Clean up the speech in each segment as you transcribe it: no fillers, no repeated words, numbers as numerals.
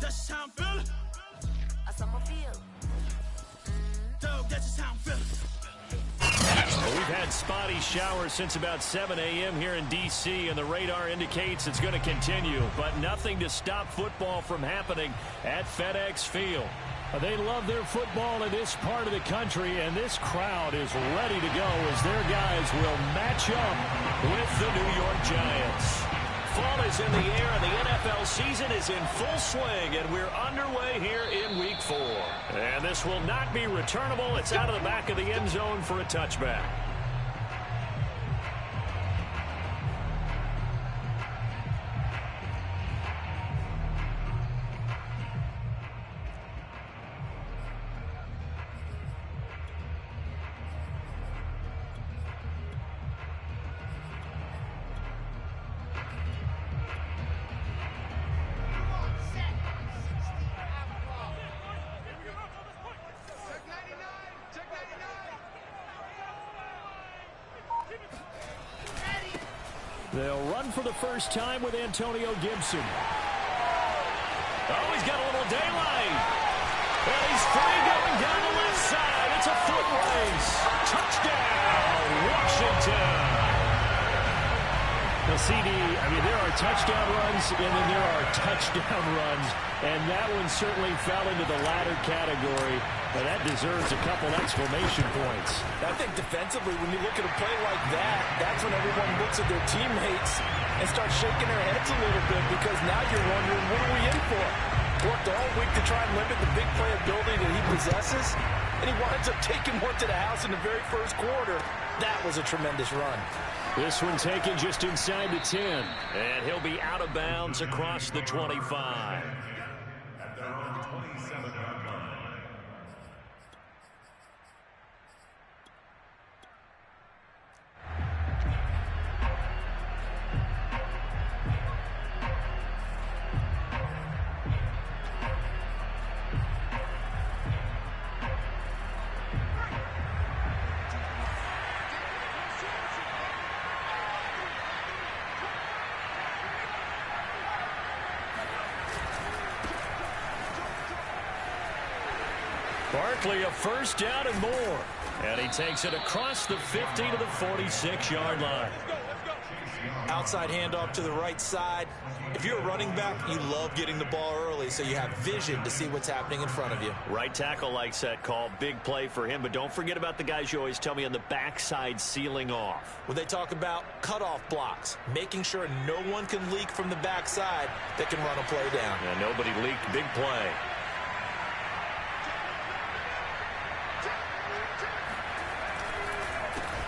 just how I'm feeling. That's how I feel. Dog, that's just how I'm feeling. Well, we've had spotty showers since about 7 a.m. here in D.C., and the radar indicates it's going to continue, but nothing to stop football from happening at FedEx Field. They love their football in this part of the country, and this crowd is ready to go as their guys will match up with the New York Giants. Fall is in the air, and the NFL season is in full swing, and we're underway here in Week 4. And this will not be returnable. It's out of the back of the end zone for a touchback. They'll run for the first time with Antonio Gibson. Oh, he's got a little daylight. And he's free going down the left side. It's a foot race. Touchdown, Washington. The CD, there are touchdown runs, and then there are touchdown runs, and that one certainly fell into the latter category, and that deserves a couple exclamation points. I think defensively, when you look at a play like that, that's when everyone looks at their teammates and starts shaking their heads a little bit, because now you're wondering, what are we in for? Worked all week to try and limit the big play ability that he possesses, and he winds up taking one to the house in the very first quarter. That was a tremendous run. This one taken just inside the 10. And he'll be out of bounds across the 25. At their own 27-yard line. Barkley a first down and more. And he takes it across the 50 to the 46-yard line. Outside handoff to the right side. If you're a running back, you love getting the ball early so you have vision to see what's happening in front of you. Right tackle likes that call. Big play for him, but don't forget about the guys you always tell me on the backside sealing off. Well, they talk about cutoff blocks, making sure no one can leak from the backside that can run a play down. And nobody leaked. Big play.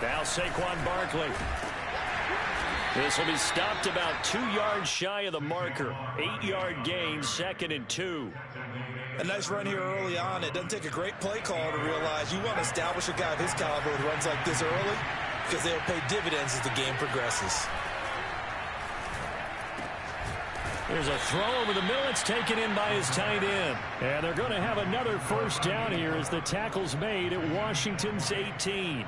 Now Saquon Barkley. This will be stopped about 2 yards shy of the marker. 8-yard gain, 2nd and 2. A nice run here early on. It doesn't take a great play call to realize you want to establish a guy of his caliber with runs like this early, because they'll pay dividends as the game progresses. There's a throw over the middle. It's taken in by his tight end. And they're going to have another first down here as the tackle's made at Washington's 18.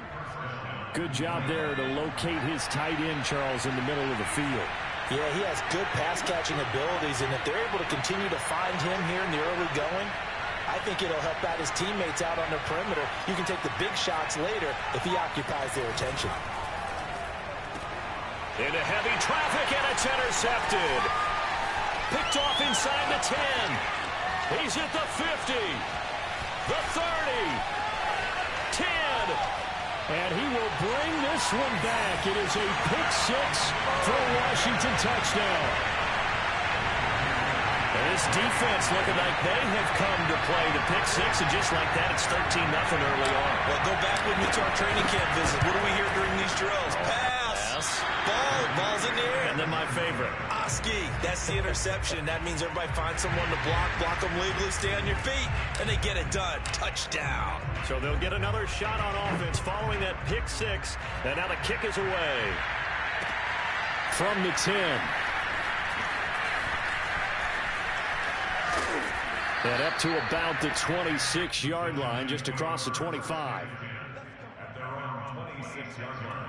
Good job there to locate his tight end, Charles, in the middle of the field. Yeah, he has good pass-catching abilities, and if they're able to continue to find him here in the early going, I think it'll help out his teammates out on the perimeter. You can take the big shots later if he occupies their attention. Into heavy traffic, and it's intercepted. Picked off inside the 10. He's at the 50. The 30. 10. And he will bring this one back. It is a pick six for a Washington touchdown. And this defense looking like they have come to play the pick six, and just like that, it's 13-0 early on. Well, go back with me to our training camp visit. What do we hear during these drills? Pass. Ball's in the air. And then my favorite. Oski. That's the interception. That means everybody finds someone to block them legally, stay on your feet, and they get it done. Touchdown. So they'll get another shot on offense following that pick six. And now the kick is away. From the 10. And up to about the 26-yard line, just across the 25. At their own 26-yard line.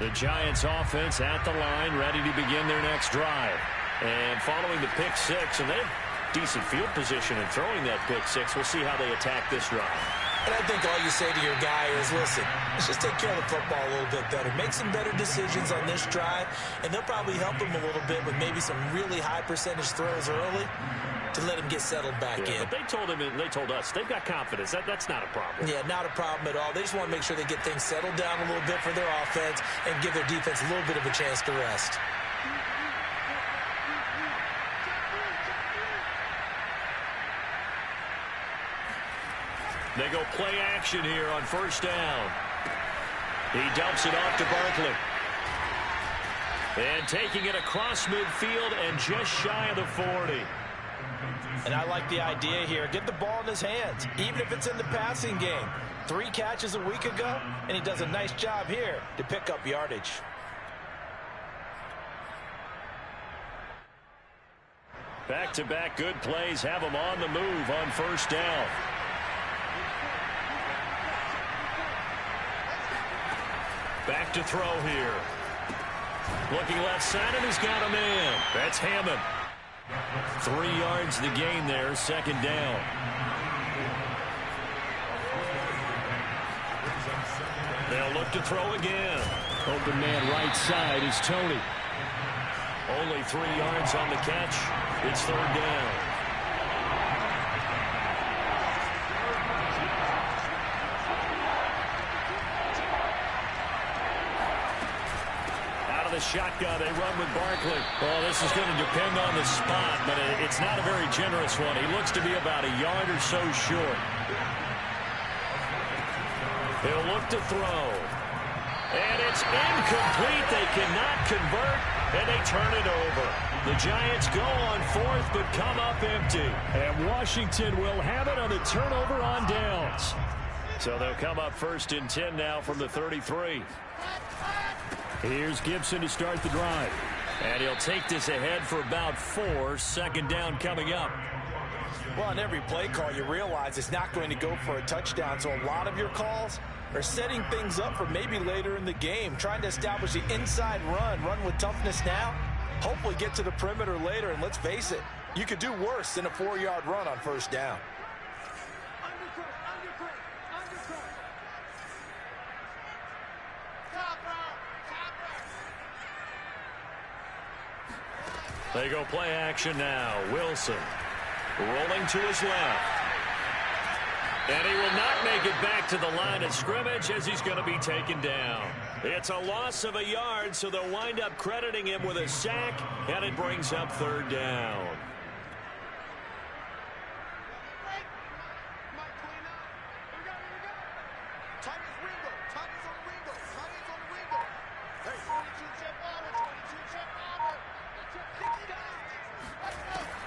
The Giants offense at the line, ready to begin their next drive. And following the pick six, and they have decent field position in throwing that pick six. We'll see how they attack this drive. And I think all you say to your guy is, listen, let's just take care of the football a little bit better. Make some better decisions on this drive, and they'll probably help him a little bit with maybe some really high percentage throws early to let him get settled back in. But they told him, and they told us, they've got confidence. That's not a problem. Yeah, not a problem at all. They just want to make sure they get things settled down a little bit for their offense and give their defense a little bit of a chance to rest. They go play action here on first down. He dumps it off to Barkley. And taking it across midfield and just shy of the 40. And I like the idea here. Get the ball in his hands, even if it's in the passing game. 3 catches a week ago, and he does a nice job here to pick up yardage. Back-to-back good plays have him on the move on first down. Back to throw here. Looking left side, and he's got a man. That's Hammond. 3 yards the gain there, second down. They'll look to throw again. Open man right side is Tony. Only 3 yards on the catch. It's third down. Shotgun, they run with Barkley. Well, this is going to depend on the spot, but it's not a very generous one. He looks to be about a yard or so short. He'll look to throw. And it's incomplete. They cannot convert, and they turn it over. The Giants go on fourth, but come up empty. And Washington will have it on the turnover on downs. So they'll come up first and 10 now from the 33. Here's Gibson to start the drive. And he'll take this ahead for about 4. Second down coming up. Well, on every play call, you realize it's not going to go for a touchdown. So a lot of your calls are setting things up for maybe later in the game, trying to establish the inside run with toughness now, hopefully get to the perimeter later. And let's face it, you could do worse than a 4-yard run on first down. They go play action now. Wilson rolling to his left. And he will not make it back to the line of scrimmage as he's going to be taken down. It's a loss of a yard, so they'll wind up crediting him with a sack, and it brings up third down.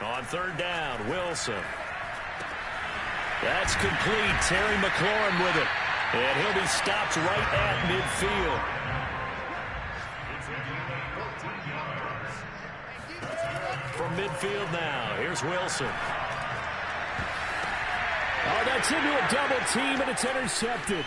On third down, Wilson. That's complete. Terry McLaurin with it. And he'll be stopped right at midfield. From midfield now, here's Wilson. Oh, that's into a double team, and it's intercepted.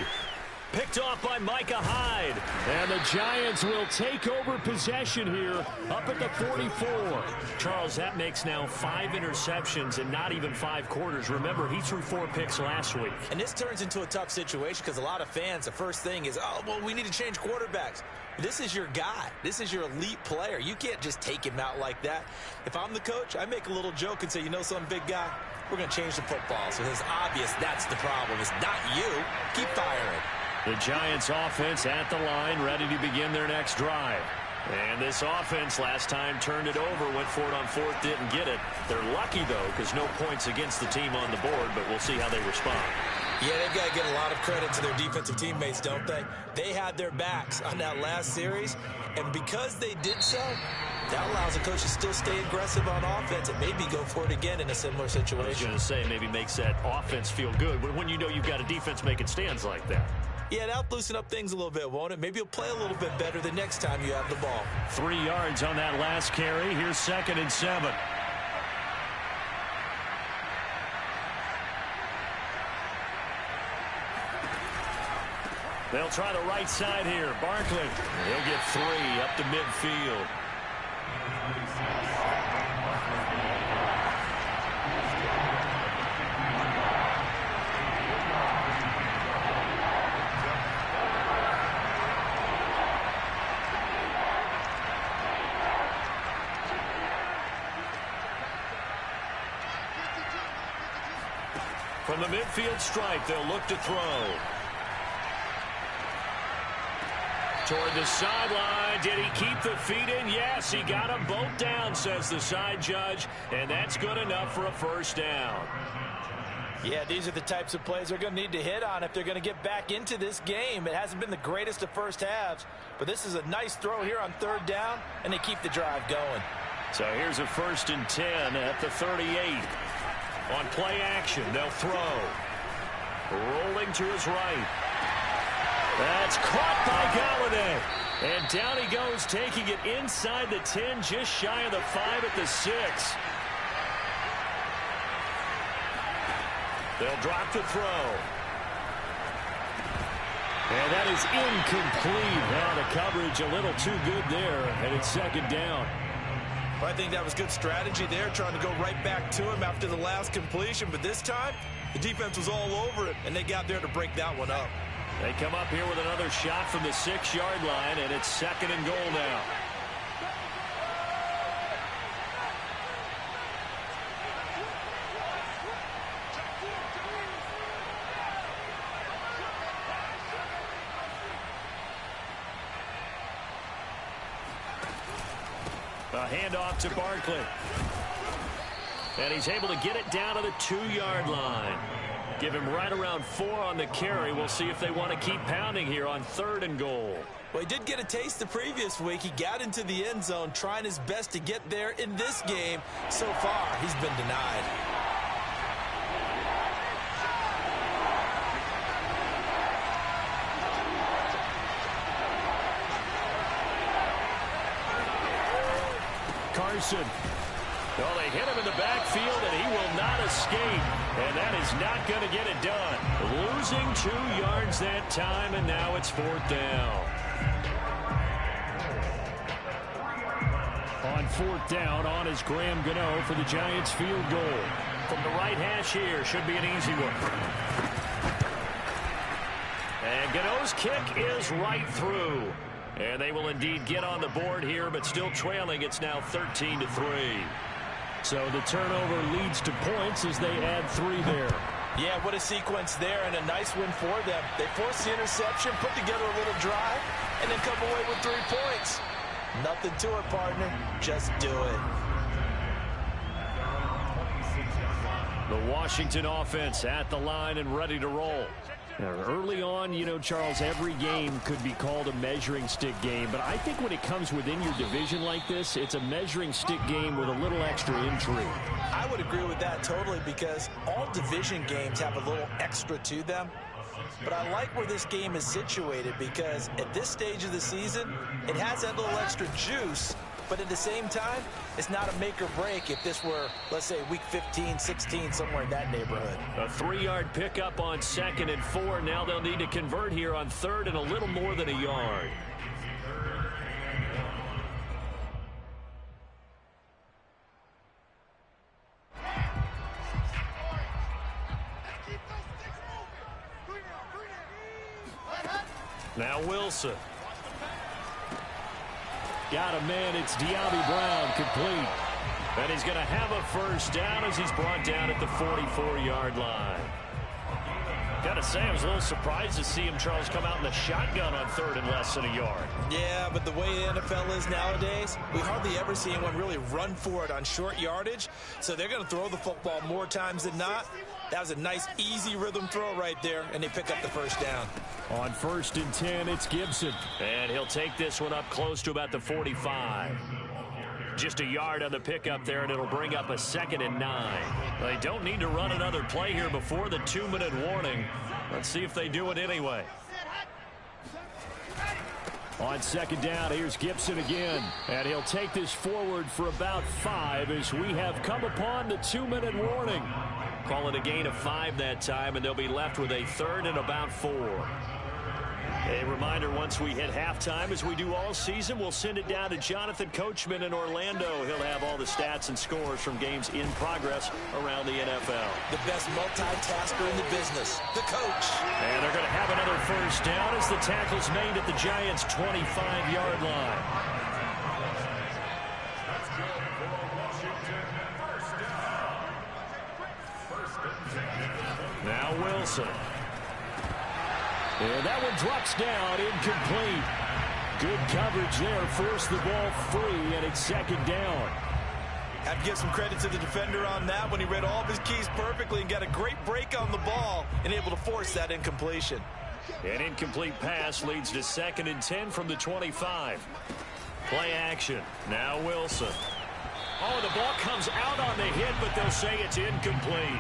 Picked off by Micah Hyde. And the Giants will take over possession here up at the 44. Charles, that makes now 5 interceptions in not even 5 quarters. Remember, he threw 4 picks last week. And this turns into a tough situation because a lot of fans, the first thing is, oh, well, we need to change quarterbacks. This is your guy. This is your elite player. You can't just take him out like that. If I'm the coach, I make a little joke and say, you know something, big guy? We're going to change the football. So it's obvious that's the problem. It's not you. Keep firing. The Giants offense at the line, ready to begin their next drive. And this offense last time turned it over, went for it on fourth, didn't get it. They're lucky, though, because no points against the team on the board, but we'll see how they respond. Yeah, they've got to get a lot of credit to their defensive teammates, don't they? They had their backs on that last series, and because they did so, that allows the coach to still stay aggressive on offense and maybe go for it again in a similar situation. I was going to say, maybe makes that offense feel good, but when you know you've got a defense making stands like that. Yeah, that'll loosen up things a little bit, won't it? Maybe you'll play a little bit better the next time you have the ball. 3 yards on that last carry. Here's 2nd and 7. They'll try the right side here. Barkley. He'll get 3 up to midfield. From the midfield stripe, they'll look to throw. Toward the sideline. Did he keep the feet in? Yes, he got them both down, says the side judge. And that's good enough for a first down. Yeah, these are the types of plays they're going to need to hit on if they're going to get back into this game. It hasn't been the greatest of first halves, but this is a nice throw here on 3rd down, and they keep the drive going. So here's a 1st and 10 at the 38. On play action, they'll throw. Rolling to his right. That's caught by Galladay. And down he goes, taking it inside the 10, just shy of the 5 at the 6. They'll drop to throw. And that is incomplete. Now the coverage a little too good there, and it's 2nd down. Well, I think that was good strategy there, trying to go right back to him after the last completion. But this time, the defense was all over it, and they got there to break that one up. They come up here with another shot from the 6-yard line, and it's 2nd and goal now. A handoff to Barkley. And he's able to get it down to the 2-yard line. Give him right around 4 on the carry. We'll see if they want to keep pounding here on 3rd and goal. Well, he did get a taste the previous week. He got into the end zone, trying his best to get there in this game. So far, he's been denied. Carson. Well, they hit him in the backfield, and he will not escape. And that is not going to get it done. Losing 2 yards that time, and now it's 4th down. On 4th down, on is Graham Gano for the Giants field goal. From the right hash here, should be an easy one. And Gano's kick is right through. And they will indeed get on the board here, but still trailing. It's now 13-3. So the turnover leads to points as they add 3 there. Yeah, what a sequence there, and a nice win for them. They forced the interception, put together a little drive, and then come away with 3 points. Nothing to it, partner. Just do it. The Washington offense at the line and ready to roll. Now, early on, you know, Charles, every game could be called a measuring stick game. But I think when it comes within your division like this, it's a measuring stick game with a little extra intrigue. I would agree with that totally, because all division games have a little extra to them. But I like where this game is situated, because at this stage of the season, it has that little extra juice. But at the same time, it's not a make or break if this were, let's say, week 15, 16, somewhere in that neighborhood. A 3-yard pickup on 2nd and 4. Now they'll need to convert here on 3rd and a little more than a yard. Now Wilson. Got a man. It's De'Ami Brown, complete. And he's going to have a first down as he's brought down at the 44-yard line. Got to say, I was a little surprised to see him, Charles, come out in the shotgun on 3rd and less than a yard. Yeah, but the way the NFL is nowadays, we hardly ever see anyone really run for it on short yardage. So they're going to throw the football more times than not. That was a nice, easy rhythm throw right there, and they pick up the first down. On 1st and 10, it's Gibson. And he'll take this one up close to about the 45. Just a yard on the pickup there, and it'll bring up a 2nd and 9. They don't need to run another play here before the 2-minute warning. Let's see if they do it anyway. On 2nd down, here's Gibson again. And he'll take this forward for about 5 as we have come upon the 2-minute warning. Call it a gain of 5 that time, and they'll be left with a 3rd and about 4. A reminder, once we hit halftime, as we do all season, we'll send it down to Jonathan Coachman in Orlando. He'll have all the stats and scores from games in progress around the NFL. The best multitasker in the business, the coach. And they're going to have another first down as the tackle's made at the Giants' 25-yard line. Let's go for Washington. First down. Now Wilson. And that one drops down, incomplete. Good coverage there, forced the ball free, and it's second down. Have to give some credit to the defender on that when he read all of his keys perfectly and got a great break on the ball and able to force that incompletion. An incomplete pass leads to 2nd and 10 from the 25. Play action. Now Wilson. Oh, the ball comes out on the hit, but they'll say it's incomplete.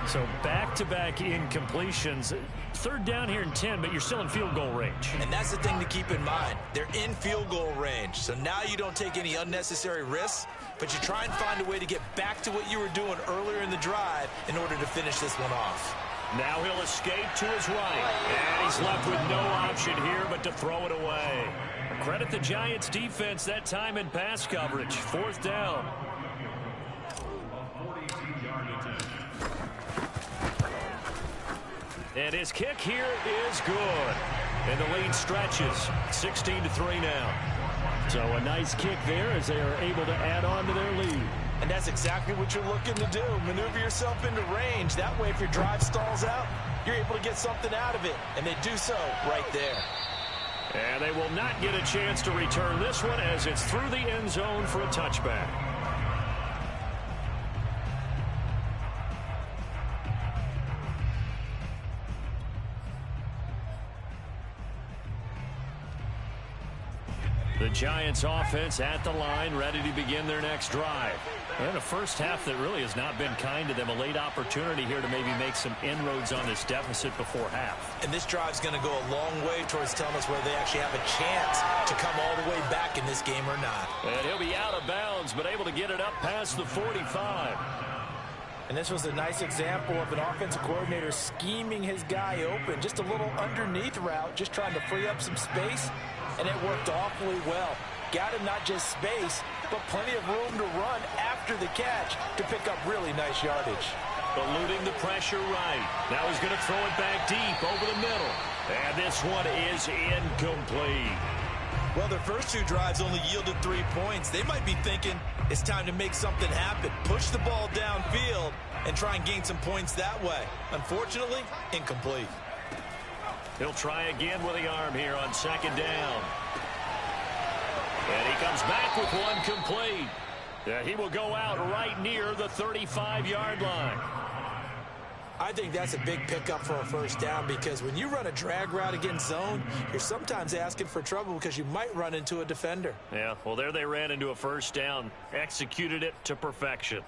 So back-to-back incompletions. 3rd down here and 10, but you're still in field goal range. And that's the thing to keep in mind. They're in field goal range. So now you don't take any unnecessary risks, but you try and find a way to get back to what you were doing earlier in the drive in order to finish this one off. Now he'll escape to his right. And he's left with no option here but to throw it away. Credit the Giants defense that time in pass coverage. 4th down. And his kick here is good. And the lead stretches. 16-3 now. So a nice kick there as they are able to add on to their lead. And that's exactly what you're looking to do. Maneuver yourself into range. That way, if your drive stalls out, you're able to get something out of it. And they do so right there. And they will not get a chance to return this one as it's through the end zone for a touchback. The Giants offense at the line, ready to begin their next drive. And a first half that really has not been kind to them. A late opportunity here to maybe make some inroads on this deficit before half. And this drive's going to go a long way towards telling us whether they actually have a chance to come all the way back in this game or not. And he'll be out of bounds, but able to get it up past the 45. And this was a nice example of an offensive coordinator scheming his guy open. Just a little underneath route, just trying to free up some space. And it worked awfully well. Got him not just space, but plenty of room to run after the catch to pick up really nice yardage. Eluding the pressure right. Now he's going to throw it back deep over the middle. And this one is incomplete. Well, their first 2 drives only yielded 3 points. They might be thinking it's time to make something happen. Push the ball downfield and try and gain some points that way. Unfortunately, incomplete. He'll try again with the arm here on 2nd down. And he comes back with one complete. He will go out right near the 35-yard line. I think that's a big pickup for a first down because when you run a drag route against zone, you're sometimes asking for trouble because you might run into a defender. Yeah, well, there they ran into a first down. Executed it to perfection.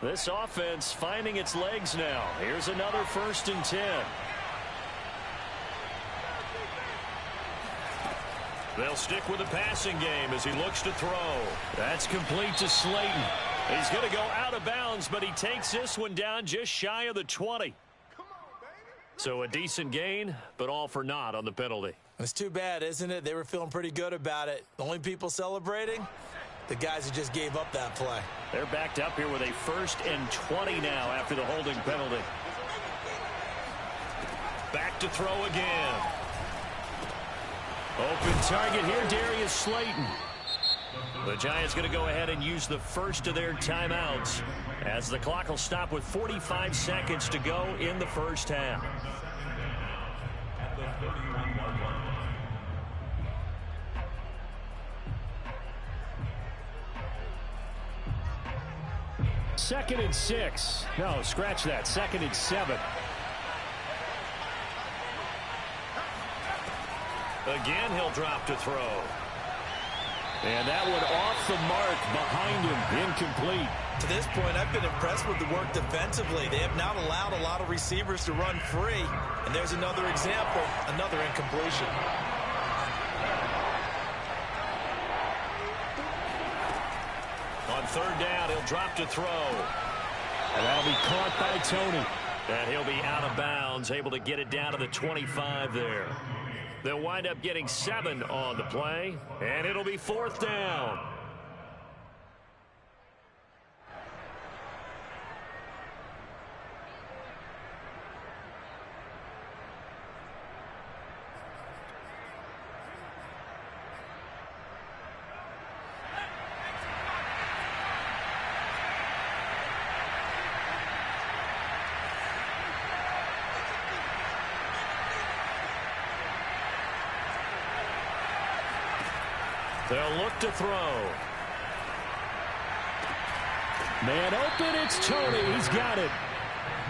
This offense finding its legs now. Here's another 1st and 10. They'll stick with the passing game as he looks to throw. That's complete to Slayton. He's going to go out of bounds, but he takes this one down just shy of the 20. So a decent gain, but all for naught on the penalty. It's too bad, isn't it? They were feeling pretty good about it. The only people celebrating, the guys who just gave up that play. They're backed up here with a 1st and 20 now after the holding penalty. Back to throw again. Open target here, Darius Slayton. The Giants going to go ahead and use the first of their timeouts as the clock will stop with 45 seconds to go in the first half. At the 31-yard line. 2nd and 6. No, scratch that. 2nd and 7. Again, he'll drop to throw. And that one off the mark behind him. Incomplete. To this point, I've been impressed with the work defensively. They have not allowed a lot of receivers to run free. And there's another example, another incompletion. On third down. He'll drop to throw. And that'll be caught by Tony. And he'll be out of bounds, able to get it down to the 25 there. They'll wind up getting 7 on the play, and it'll be fourth down. They'll look to throw. Man open, it's Tony. He's got it.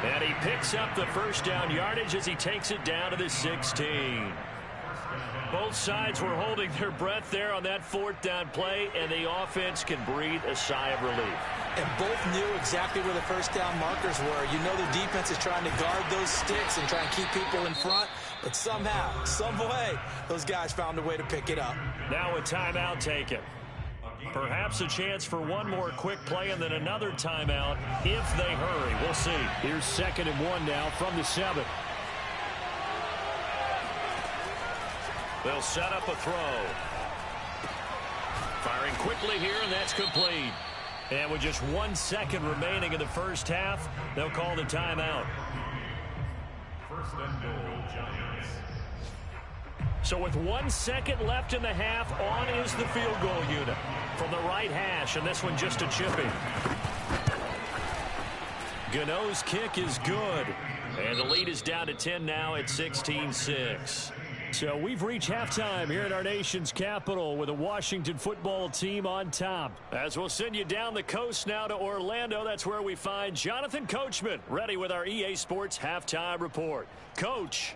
And he picks up the first down yardage as he takes it down to the 16. Both sides were holding their breath there on that fourth down play, and the offense can breathe a sigh of relief. And both knew exactly where the first down markers were. You know the defense is trying to guard those sticks and try and keep people in front. But somehow, some way, those guys found a way to pick it up. Now a timeout taken. Perhaps a chance for one more quick play and then another timeout if they hurry. We'll see. Here's 2nd and 1 now from the 7. They'll set up a throw. Firing quickly here, and that's complete. And with just 1 second remaining in the first half, they'll call the timeout. First and goal, Giants. So with 1 second left in the half, on is the field goal unit from the right hash, and this one just a chipping. Gano's kick is good, and the lead is down to 10 now at 16-6. So we've reached halftime here in our nation's capital with a Washington football team on top. As we'll send you down the coast now to Orlando, that's where we find Jonathan Coachman ready with our EA Sports halftime report. Coach.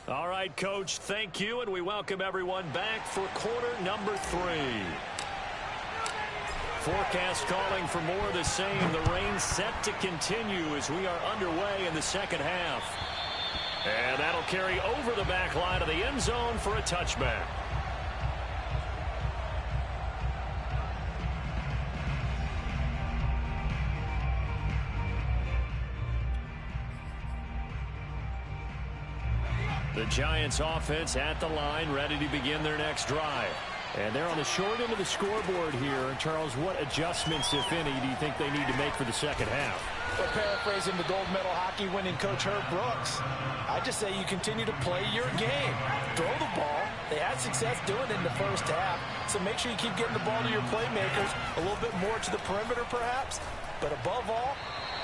All right, Coach, thank you, and we welcome everyone back for quarter number 3. Forecast calling for more of the same. The rain set to continue as we are underway in the second half. And that'll carry over the back line of the end zone for a touchback. The Giants offense at the line, ready to begin their next drive. And they're on the short end of the scoreboard here. Charles, what adjustments, if any, do you think they need to make for the second half? Well, paraphrasing the gold medal hockey winning coach Herb Brooks, I just say you continue to play your game. Throw the ball. They had success doing it in the first half, so make sure you keep getting the ball to your playmakers, a little bit more to the perimeter perhaps, but above all,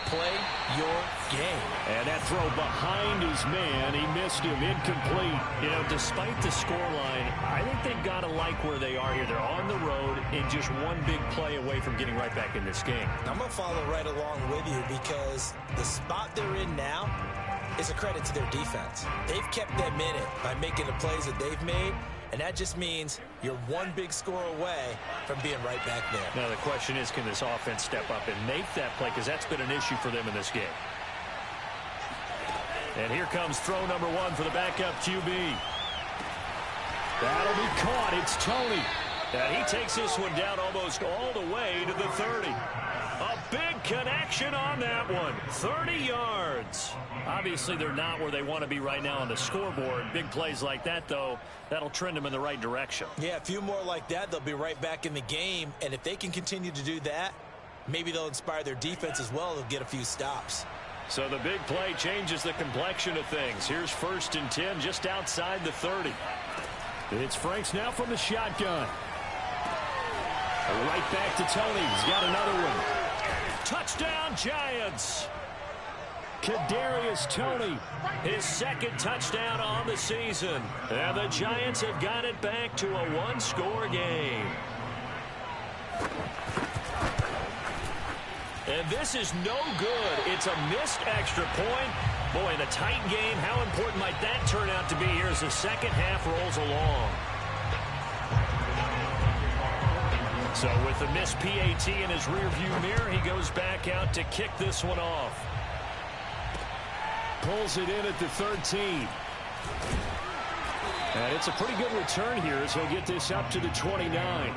play your game. And that throw behind his man, he missed him, incomplete. You know, despite the scoreline, I think they've got to like where they are here. They're on the road and just one big play away from getting right back in this game. I'm going to follow right along with you because the spot they're in now is a credit to their defense. They've kept them in it by making the plays that they've made, and that just means you're one big score away from being right back there. Now the question is, can this offense step up and make that play? Because that's been an issue for them in this game. And here comes throw number 1 for the backup QB. That'll be caught. It's Tony. And he takes this one down almost all the way to the 30. A big connection on that one. 30 yards. Obviously, they're not where they want to be right now on the scoreboard. Big plays like that, though, that'll trend them in the right direction. Yeah, a few more like that, they'll be right back in the game. And if they can continue to do that, maybe they'll inspire their defense as well. They'll get a few stops. So the big play changes the complexion of things. Here's 1st and 10 just outside the 30. It's Franks now from the shotgun. Right back to Tony. He's got another one. Touchdown, Giants. Kadarius Toney. His 2nd touchdown on the season. And the Giants have got it back to a 1-score game. And this is no good. It's a missed extra point. Boy, in a tight game, how important might that turn out to be here as the second half rolls along? So with the missed PAT in his rearview mirror, he goes back out to kick this one off. Pulls it in at the 13. And it's a pretty good return here as he'll get this up to the 29.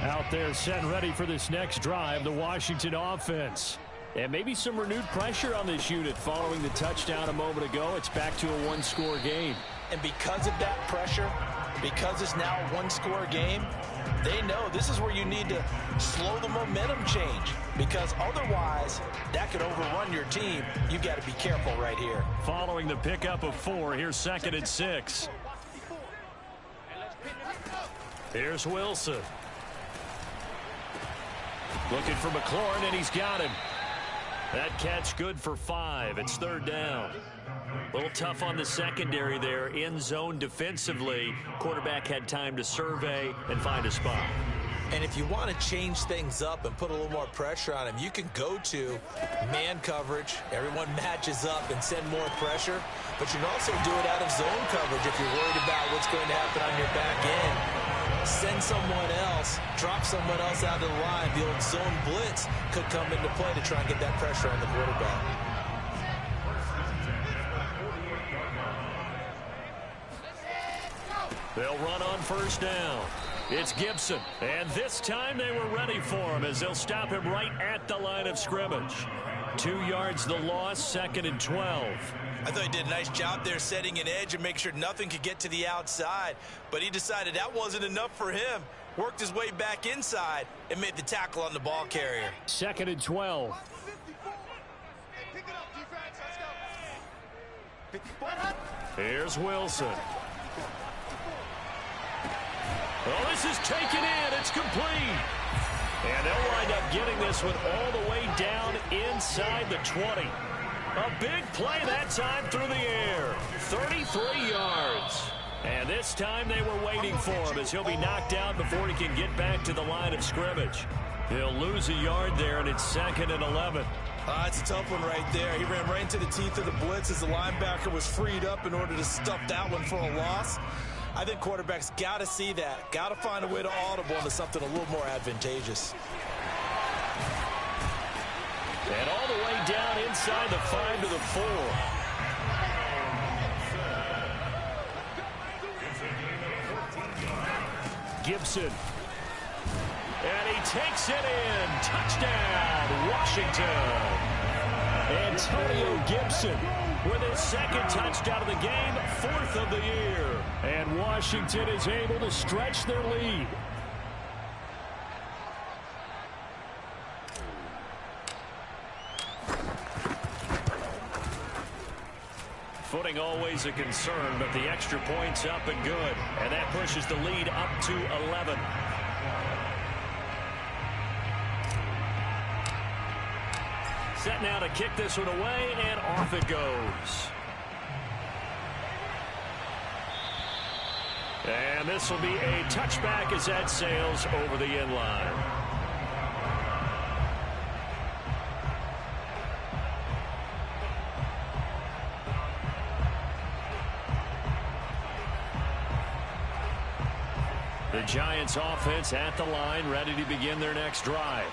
Out there set and ready for this next drive, the Washington offense. And maybe some renewed pressure on this unit following the touchdown a moment ago. It's back to a one-score game. And because of that pressure, because it's now a one-score game, they know this is where you need to slow the momentum change, because otherwise that could overrun your team. You've got to be careful right here. Following the pickup of 4, here's 2nd and 6. Here's Wilson. Looking for McLaurin, and he's got him. That catch good for 5. It's 3rd down. A little tough on the secondary there. In zone defensively. Quarterback had time to survey and find a spot. And if you want to change things up and put a little more pressure on him, you can go to man coverage. Everyone matches up and send more pressure. But you can also do it out of zone coverage if you're worried about what's going to happen on your back end. Send someone else, drop someone else out of the line. The old zone blitz could come into play to try and get that pressure on the quarterback. They'll run on 1st down. It's Gibson, and this time they were ready for him as they'll stop him right at the line of scrimmage. 2 yards the loss, 2nd and 12. I thought he did a nice job there setting an edge and make sure nothing could get to the outside. But he decided that wasn't enough for him. Worked his way back inside and made the tackle on the ball carrier. 2nd and 12. Here's Wilson. Oh, this is taken in. It's complete. And they'll wind up getting this one all the way down inside the 20. A big play that time through the air. 33 yards. And this time they were waiting for him as he'll be knocked out before he can get back to the line of scrimmage. He'll lose a yard there, and it's 2nd and 11. It's a tough one right there. He ran right into the teeth of the blitz as the linebacker was freed up in order to stuff that one for a loss. I think quarterbacks got to see that. Got to find a way to audible into something a little more advantageous. And all the way down inside the 5 to the 4. Gibson. And he takes it in. Touchdown, Washington. Antonio Gibson with his 2nd touchdown of the game, 4th of the year. And Washington is able to stretch their lead. Footing always a concern, but the extra point's up and good. And that pushes the lead up to 11. Set now to kick this one away, and off it goes. And this will be a touchback as that sails over the end line. The Giants offense at the line, ready to begin their next drive.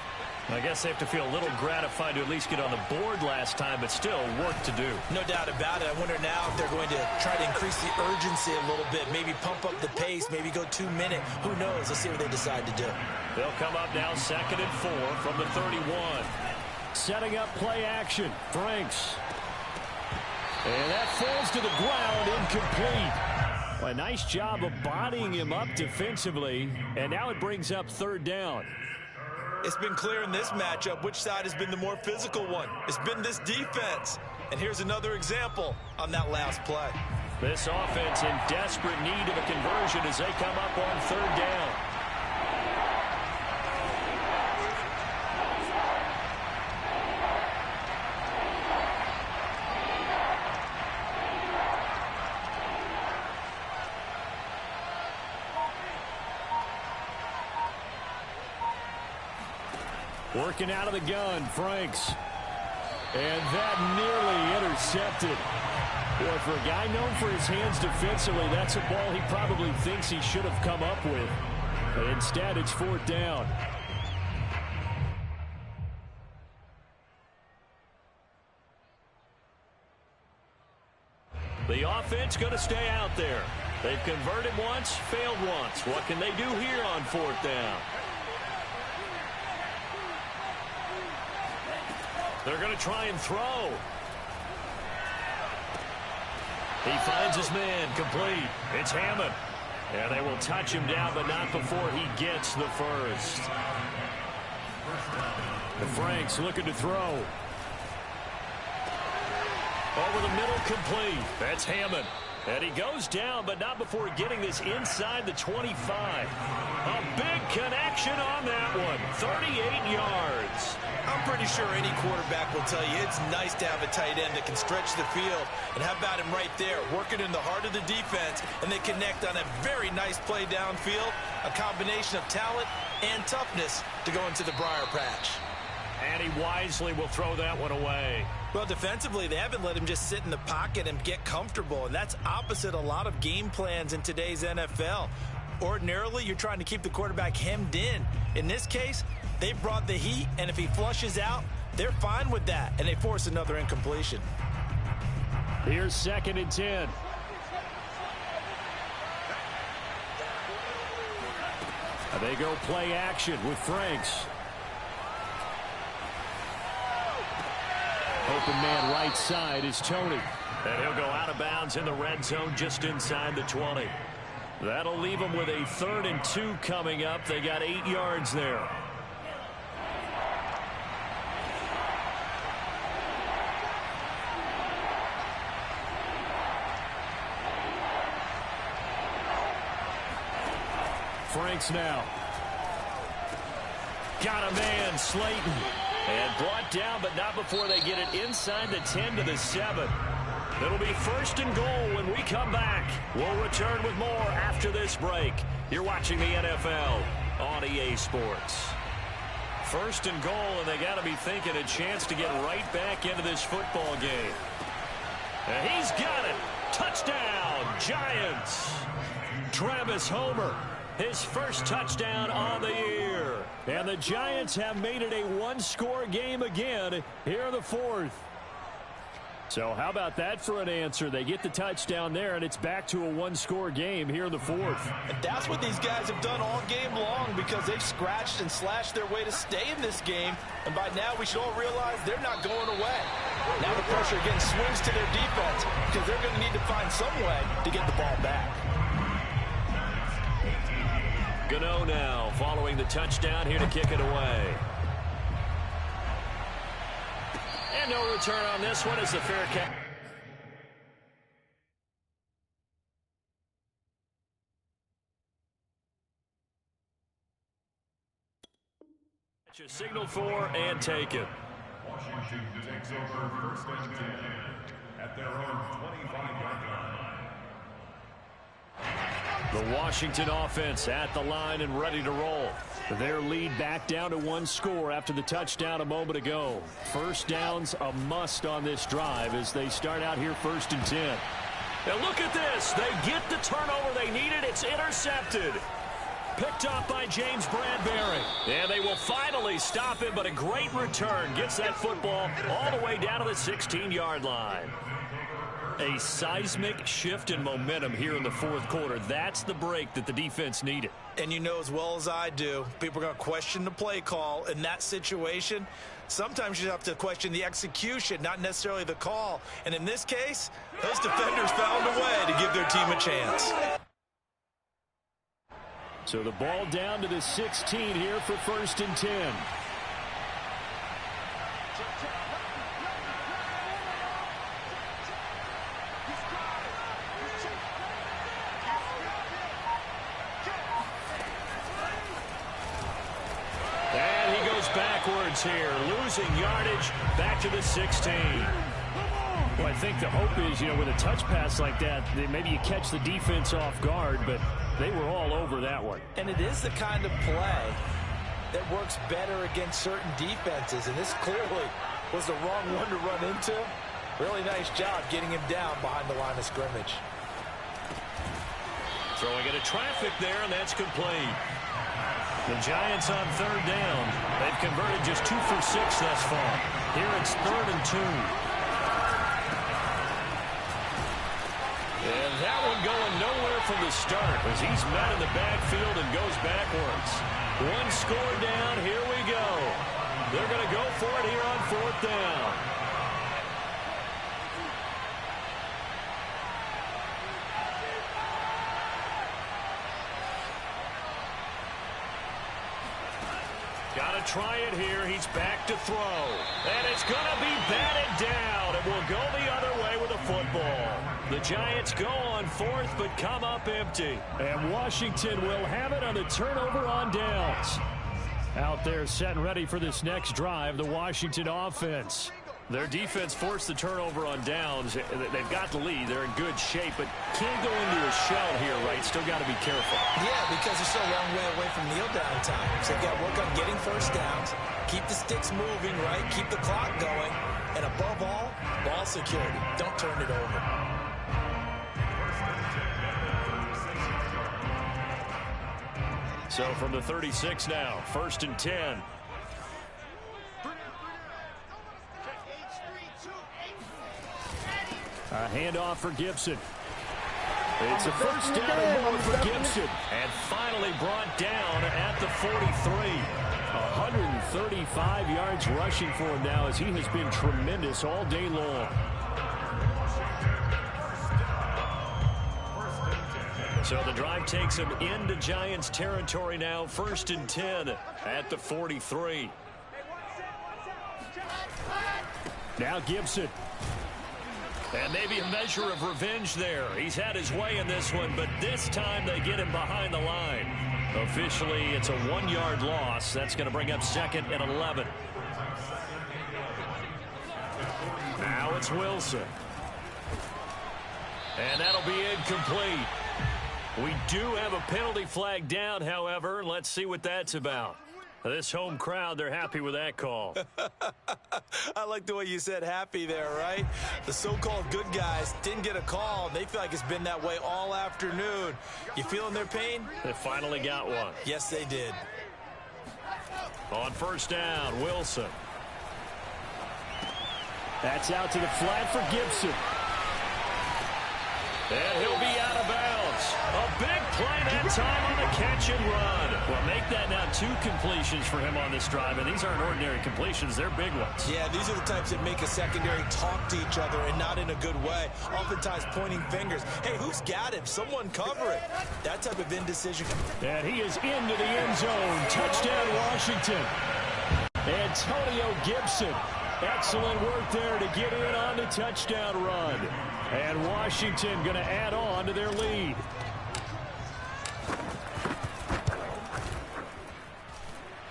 I guess they have to feel a little gratified to at least get on the board last time, but still work to do. No doubt about it. I wonder now if they're going to try to increase the urgency a little bit, maybe pump up the pace, maybe go 2 minute. Who knows? Let's see what they decide to do. They'll come up now 2nd and 4 from the 31. Setting up play action. Franks. And that falls to the ground, incomplete. A nice job of bodying him up defensively, and now it brings up 3rd down. It's been clear in this matchup which side has been the more physical one. It's been this defense. And here's another example on that last play. This offense in desperate need of a conversion as they come up on 3rd down. Working out of the gun, Franks. And that nearly intercepted. Boy, for a guy known for his hands defensively, that's a ball he probably thinks he should have come up with. But instead, it's 4th down. The offense going to stay out there. They've converted once, failed once. What can they do here on 4th down? They're going to try and throw. He finds his man, complete. It's Hammond. And they will touch him down, but not before he gets the first. The Franks looking to throw. Over the middle, complete. That's Hammond. And he goes down, but not before getting this inside the 25. A big connection on that one. 38 yards. I'm pretty sure any quarterback will tell you it's nice to have a tight end that can stretch the field. And how about him right there, working in the heart of the defense, and they connect on a very nice play downfield, a combination of talent and toughness to go into the briar patch. And he wisely will throw that one away. Well, defensively, they haven't let him just sit in the pocket and get comfortable, and that's opposite a lot of game plans in today's NFL. Ordinarily, you're trying to keep the quarterback hemmed in. In this case, they brought the heat, and if he flushes out, they're fine with that, and they force another incompletion. Here's 2nd and 10. They go play action with Franks. Open man right side is Tony. And he'll go out of bounds in the red zone just inside the 20. That'll leave them with a 3rd and 2 coming up. They got 8 yards there. Franks now. Got a man, Slayton. And brought down, but not before they get it inside the 10 to the 7. It'll be 1st and goal when we come back. We'll return with more after this break. You're watching the NFL on EA Sports. 1st and goal, and they got to be thinking a chance to get right back into this football game. And he's got it. Touchdown, Giants. Travis Homer, his first touchdown on the year. And the Giants have made it a one-score game again here in the 4th. So how about that for an answer? They get the touchdown there, and it's back to a one-score game here in the 4th. And that's what these guys have done all game long, because they've scratched and slashed their way to stay in this game. And by now, we should all realize they're not going away. Now the pressure again swings to their defense, because they're going to need to find some way to get the ball back. Gano now following the touchdown here to kick it away. And no return on this one as the fair catch. Signal for and take it. Washington takes over 1st and 10 at their own 25-yard line. The Washington offense at the line and ready to roll. Their lead back down to 1 score after the touchdown a moment ago. First down's a must on this drive as they start out here 1st and 10. Now look at this. They get the turnover they needed. It's intercepted. Picked up by James Bradbury. And they will finally stop him, but a great return. Gets that football all the way down to the 16-yard line. A seismic shift in momentum here in the 4th quarter. That's the break that the defense needed. And you know as well as I do, people are going to question the play call in that situation. Sometimes you have to question the execution, not necessarily the call. And in this case, those defenders found a way to give their team a chance. So the ball down to the 16 here for 1st and 10. Here, losing yardage back to the 16. Well, I think the hope is, with a touch pass like that, maybe you catch the defense off guard, but they were all over that one. And it is the kind of play that works better against certain defenses, and this clearly was the wrong one to run into. Really nice job getting him down behind the line of scrimmage. Throwing into traffic there, and that's complete. The Giants on 3rd down. They've converted just 2 for 6 thus far. Here it's 3rd and 2. And that one going nowhere from the start as he's met in the backfield and goes backwards. 1 score down. Here we go. They're going to go for it here on 4th down. Got to try it here. He's back to throw. And it's going to be batted down. It will go the other way with a football. The Giants go on 4th, but come up empty. And Washington will have it on the turnover on downs. Out there set and ready for this next drive, the Washington offense. Their defense forced the turnover on downs. They've got the lead. They're in good shape, but can't go into a shell here, right? Still got to be careful. Yeah, because they're still a long way away from kneel down time. So they've got to work on getting first downs, keep the sticks moving, right? Keep the clock going. And above all, ball security. Don't turn it over. So from the 36 now, 1st and 10. A handoff for Gibson. It's a first down and more for Gibson. And finally brought down at the 43. 135 yards rushing for him now as he has been tremendous all day long. So the drive takes him into Giants territory now. 1st and 10 at the 43. Now Gibson. And maybe a measure of revenge there. He's had his way in this one, but this time they get him behind the line. Officially, it's a 1-yard loss. That's going to bring up 2nd and 11. Now it's Wilson. And that'll be incomplete. We do have a penalty flag down, however. Let's see what that's about. This home crowd, they're happy with that call. I like the way you said happy there, right? The so-called good guys didn't get a call. They feel like it's been that way all afternoon. You feeling their pain? They finally got one. Yes, they did. On 1st down, Wilson. That's out to the flat for Gibson. And he'll be out of bounds. A big play that time on the catch and run. Well, make that now 2 completions for him on this drive, and these aren't ordinary completions. They're big ones. Yeah, these are the types that make a secondary talk to each other and not in a good way. Oftentimes pointing fingers. Hey, who's got him? Someone cover it. That type of indecision. And he is into the end zone. Touchdown, Washington. Antonio Gibson. Excellent work there to get in on the touchdown run. And Washington going to add on to their lead.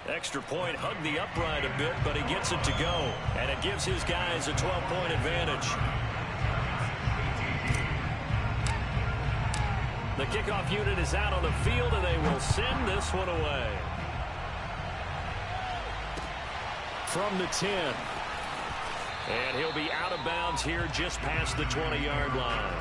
Extra point, hugged the upright a bit, but he gets it to go. And it gives his guys a 12-point advantage. The kickoff unit is out on the field, and they will send this one away. From the 10. And he'll be out of bounds here just past the 20-yard line.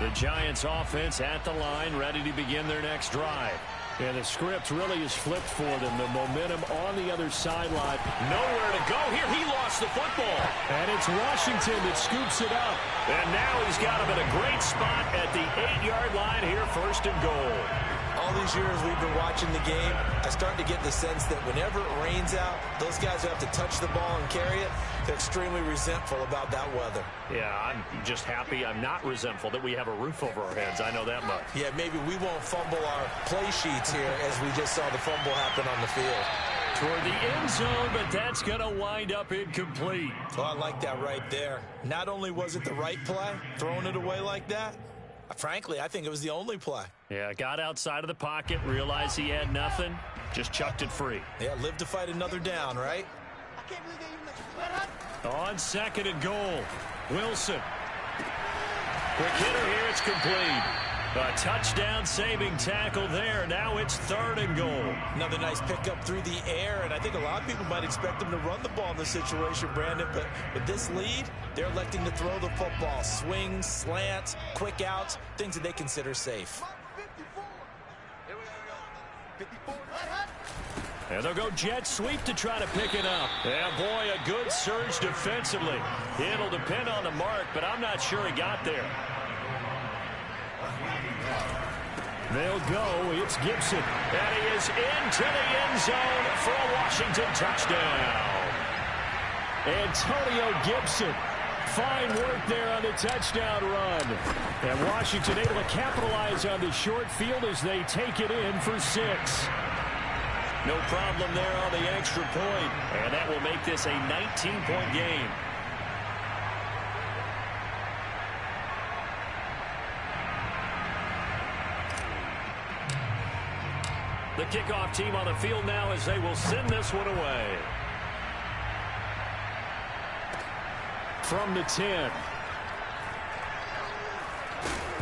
The Giants offense at the line, ready to begin their next drive. And the script really is flipped for them. The momentum on the other sideline. Nowhere to go here. He lost the football. And it's Washington that scoops it up. And now he's got him in a great spot at the 8-yard line here, 1st and goal. All these years we've been watching the game, I start to get the sense that whenever it rains out, those guys who have to touch the ball and carry it, they're extremely resentful about that weather. Yeah, I'm just happy I'm not resentful that we have a roof over our heads. I know that much. Yeah, maybe we won't fumble our play sheets here as we just saw the fumble happen on the field. Toward the end zone, but that's going to wind up incomplete. Oh, I like that right there. Not only was it the right play, throwing it away like that, frankly, I think it was the only play. Yeah, got outside of the pocket, realized he had nothing, just chucked it free. Yeah, live to fight another down, right? On 2nd and goal, Wilson. Quick hitter here, it's complete. A touchdown saving tackle there. Now it's 3rd and goal. Another nice pickup through the air, and I think a lot of people might expect them to run the ball in this situation, Brandon, but with this lead, they're electing to throw the football. Swings, slants, quick outs, things that they consider safe. And they'll go jet sweep to try to pick it up. And, boy, a good surge defensively. It'll depend on the mark, but I'm not sure he got there. They'll go. It's Gibson. And he is into the end zone for a Washington touchdown. Antonio Gibson. Fine work there on the touchdown run. And Washington able to capitalize on the short field as they take it in for 6. No problem there on the extra point. And that will make this a 19-point game. The kickoff team on the field now as they will send this one away. From the 10.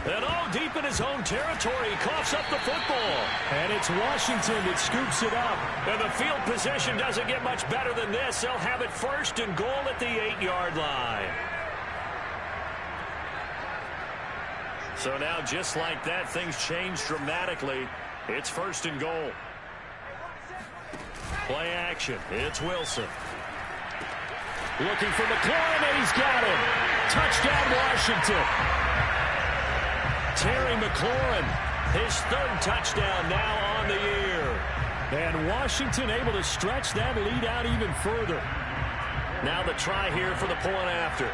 And deep in his own territory, he coughs up the football. And it's Washington that scoops it up. And the field position doesn't get much better than this. They'll have it 1st and goal at the 8-yard line. So now, just like that, things change dramatically. It's 1st and goal. Play action. It's Wilson. Looking for McLaurin, and he's got him. Touchdown, Washington. Terry McLaurin, his 3rd touchdown now on the year. And Washington able to stretch that lead out even further. Now the try here for the point after.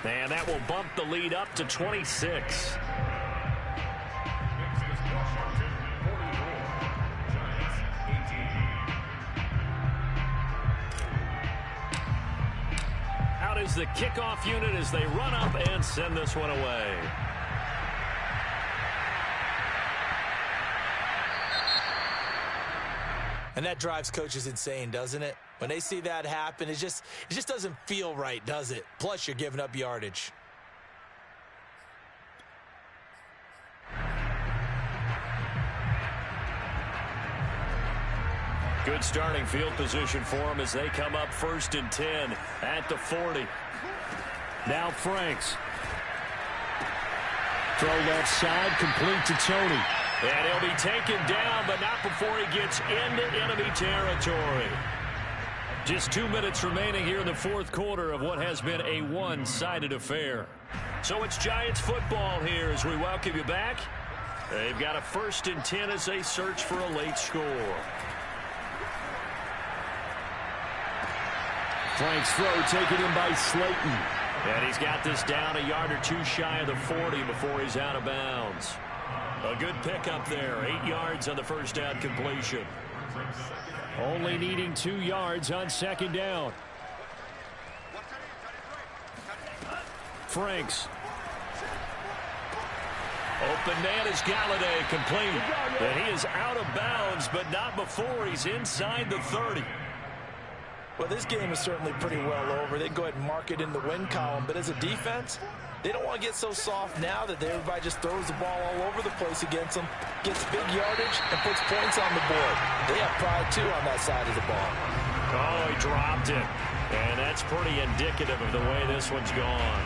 And that will bump the lead up to 26. Out is the kickoff unit as they run up and send this one away. And that drives coaches insane, doesn't it? When they see that happen, it just doesn't feel right, does it? Plus, you're giving up yardage. Good starting field position for them as they come up 1st and 10 at the 40. Now Franks. Throw left side, complete to Tony. And he'll be taken down, but not before he gets into enemy territory. Just 2 minutes remaining here in the 4th quarter of what has been a one-sided affair. So it's Giants football here as we welcome you back. They've got a 1st and 10 as they search for a late score. Frank's throw taken in by Slayton. And he's got this down a yard or two shy of the 40 before he's out of bounds. A good pickup there. 8 yards on the first down completion. Only needing 2 yards on 2nd down. Franks. Open man is Galladay, complete. And he is out of bounds, but not before he's inside the 30. Well, this game is certainly pretty well over. They go ahead and mark it in the win column. But as a defense, they don't want to get so soft now that everybody just throws the ball all over the place against them, gets big yardage, and puts points on the board. They have pride, too, on that side of the ball. Oh, he dropped it. And that's pretty indicative of the way this one's gone.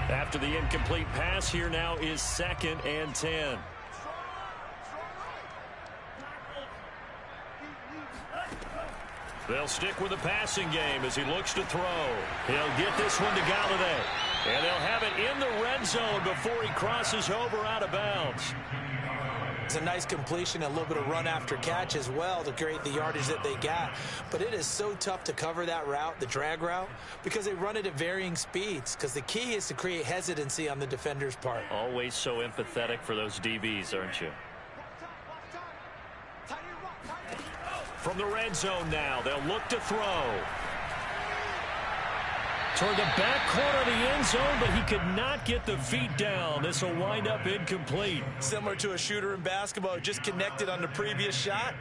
After the incomplete pass, here now is 2nd and 10. They'll stick with the passing game as he looks to throw. He'll get this one to Galladay. And they'll have it in the red zone before he crosses over out of bounds. It's a nice completion, a little bit of run after catch as well to create the yardage that they got. But it is so tough to cover that route, the drag route, because they run it at varying speeds. Because the key is to create hesitancy on the defender's part. Always so empathetic for those DBs, aren't you? From the red zone now, they'll look to throw. Toward the back corner of the end zone, but he could not get the feet down. This will wind up incomplete. Similar to a shooter in basketball, just connected on the previous shot.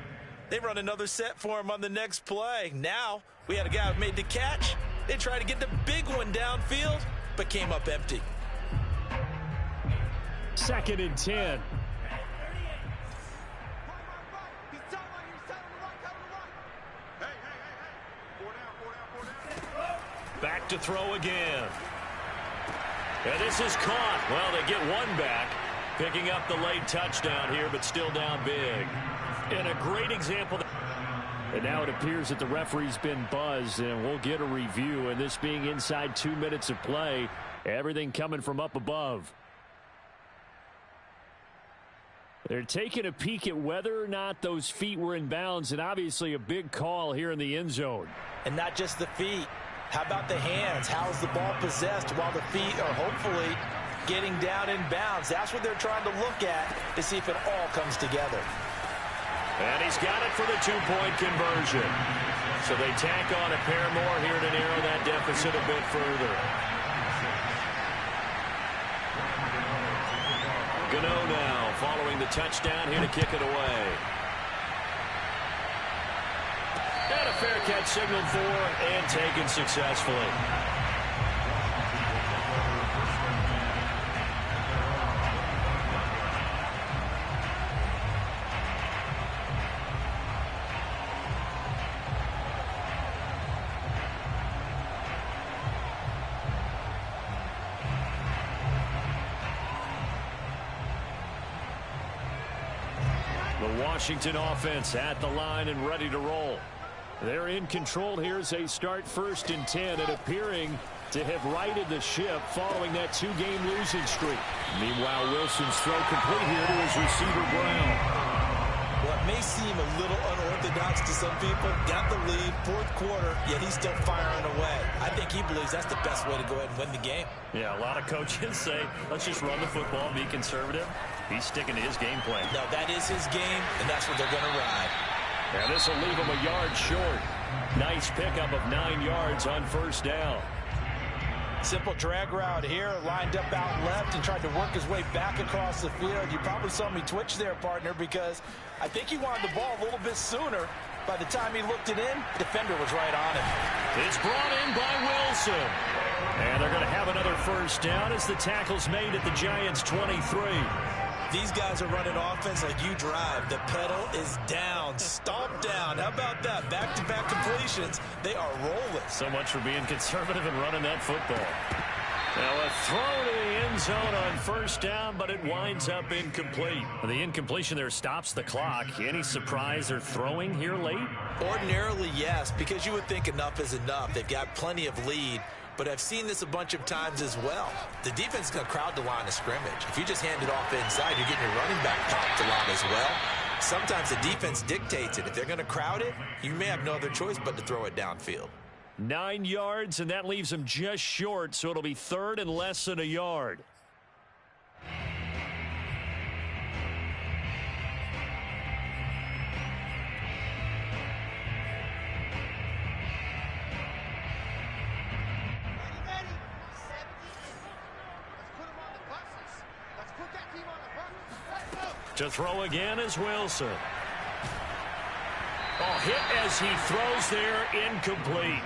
They run another set for him on the next play. Now, we had a guy who made the catch. They tried to get the big one downfield, but came up empty. 2nd and 10. Back to throw again. And this is caught. Well, they get one back, picking up the late touchdown here, but still down big. And a great example. And now it appears that the referee's been buzzed, and we'll get a review. And this being inside 2 minutes of play, everything coming from up above. They're taking a peek at whether or not those feet were in bounds, and obviously a big call here in the end zone. And not just the feet. How about the hands? How is the ball possessed while the feet are hopefully getting down in bounds? That's what they're trying to look at to see if it all comes together. And he's got it for the two-point conversion. So they tack on a pair more here to narrow that deficit a bit further. Gano now following the touchdown here to kick it away. And a fair catch signaled for and taken successfully. The Washington offense at the line and ready to roll. They're in control here as they start 1st and 10 and appearing to have righted the ship following that 2-game losing streak. Meanwhile, Wilson's throw complete here to his receiver, Brown. Well, it may seem a little unorthodox to some people. Got the lead, 4th quarter, yet he's still firing away. I think he believes that's the best way to go ahead and win the game. Yeah, a lot of coaches say, let's just run the football and be conservative. He's sticking to his game plan. No, that is his game, and that's what they're going to ride. And this will leave him a yard short. Nice pickup of 9 yards on 1st down. Simple drag route here, lined up out left and tried to work his way back across the field. You probably saw me twitch there, partner, because I think he wanted the ball a little bit sooner. By the time he looked it in, defender was right on him. It's brought in by Wilson. And they're going to have another 1st down as the tackle's made at the Giants' 23. These guys are running offense like you drive. The pedal is down, stomp down. How about that? Back-to-back completions. They are rolling. So much for being conservative and running that football. Now a throw to the end zone on 1st down, but it winds up incomplete. The incompletion there stops the clock. Any surprise they're throwing here late? Ordinarily, yes, because you would think enough is enough. They've got plenty of lead. But I've seen this a bunch of times as well. The defense is going to crowd the line of scrimmage. If you just hand it off inside, you're getting your running back popped a lot as well. Sometimes the defense dictates it. If they're going to crowd it, you may have no other choice but to throw it downfield. 9 yards, and that leaves them just short, so it'll be 3rd and less than a yard. To throw again is Wilson. Oh, hit as he throws there, incomplete.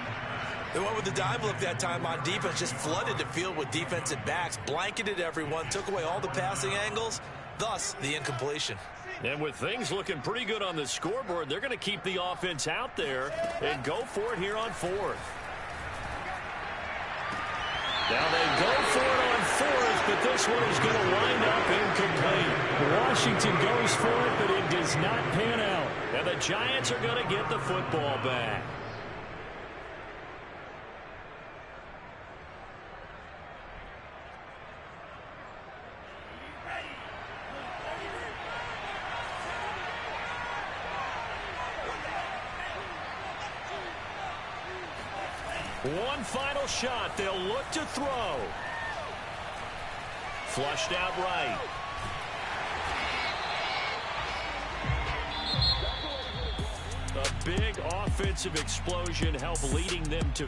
They went with the dime look that time on defense, just flooded the field with defensive backs, blanketed everyone, took away all the passing angles, thus the incompletion. And with things looking pretty good on the scoreboard, they're going to keep the offense out there and go for it here on 4th. Now they go for it on 4th, but this one is going to wind up incomplete. Washington goes for it, but it does not pan out. And the Giants are going to get the football back. One final shot. They'll look to throw. Flushed out right. A big offensive explosion helped leading them to